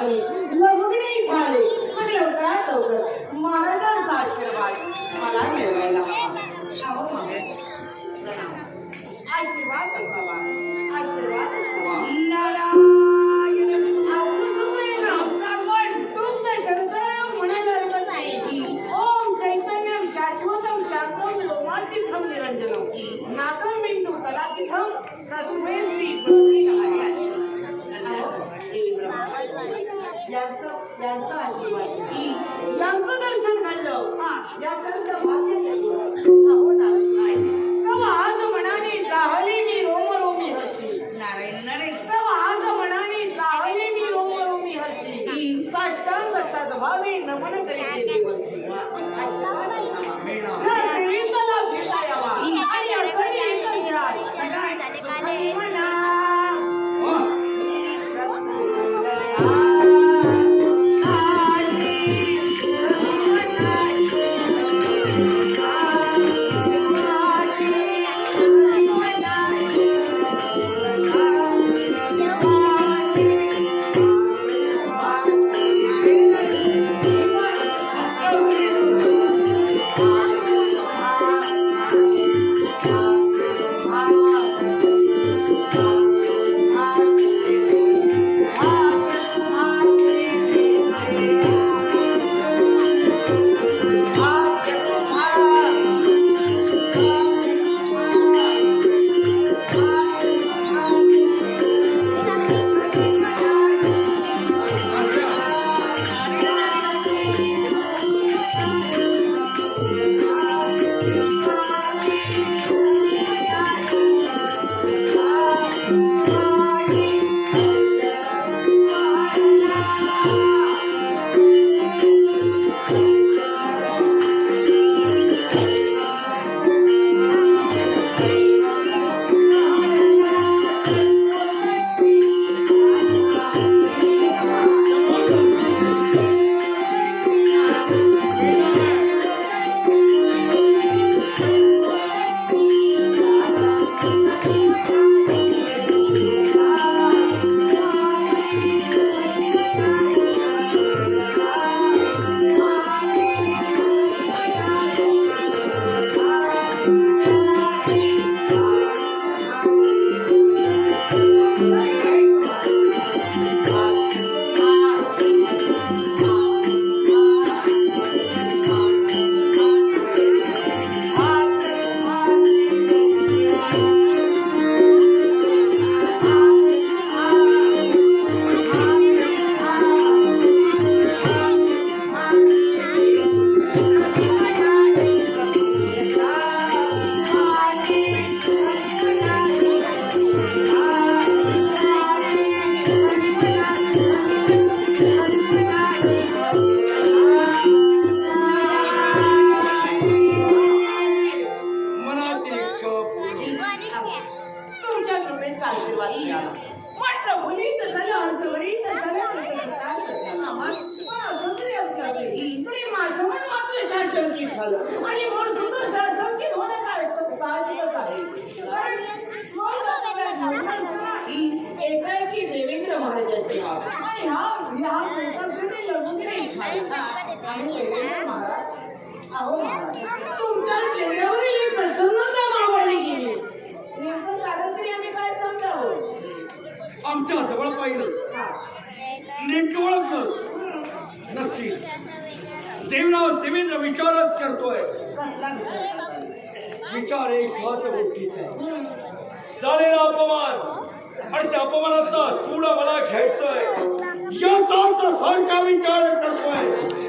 झाली, लग्नही झाले. मग लवकरात लवकर महाराजांचा आशीर्वाद मला मिळवायला हवा. आशीर्वाद असावा, आशीर्वाद असावा. ओम चैतन्यम शाश्वतम शांतम लोमातीर्थम निरंजनम नाकम बिंदू कलातीर्थम तस्मै श्री यांचा आशीर्वाद यांचं दर्शन घडलं या संत तव आज मनाने जाहली मी रोम रोमी हर्षी. नारायण नारायण. तव आज मनाने जाहली मी रोम रोमी हर्षी. साष्टांग सद्भावे नमन करी देवर्षी. सेविताला भेटा यावा आणि असणी एक ध्यास सुखी म्हणा. एकाएकी देवेंद्र महाराजांचे आणि तुमच्या चेहऱ्यावरील प्रसन्नता मावळली गेली. नेमकं कारण तरी आम्ही काय समजावं? आमच्या जवळ पाहिलं नेमकं ओळखलंस. नक्की देवराव देवेंद्र विचारच करतोय. विचार एक महत्व गोष्टीचा आहे. झालेला अपमान आणि त्या अपमानाचा सूड मला घ्यायचंय याचा सारखा विचार करतोय.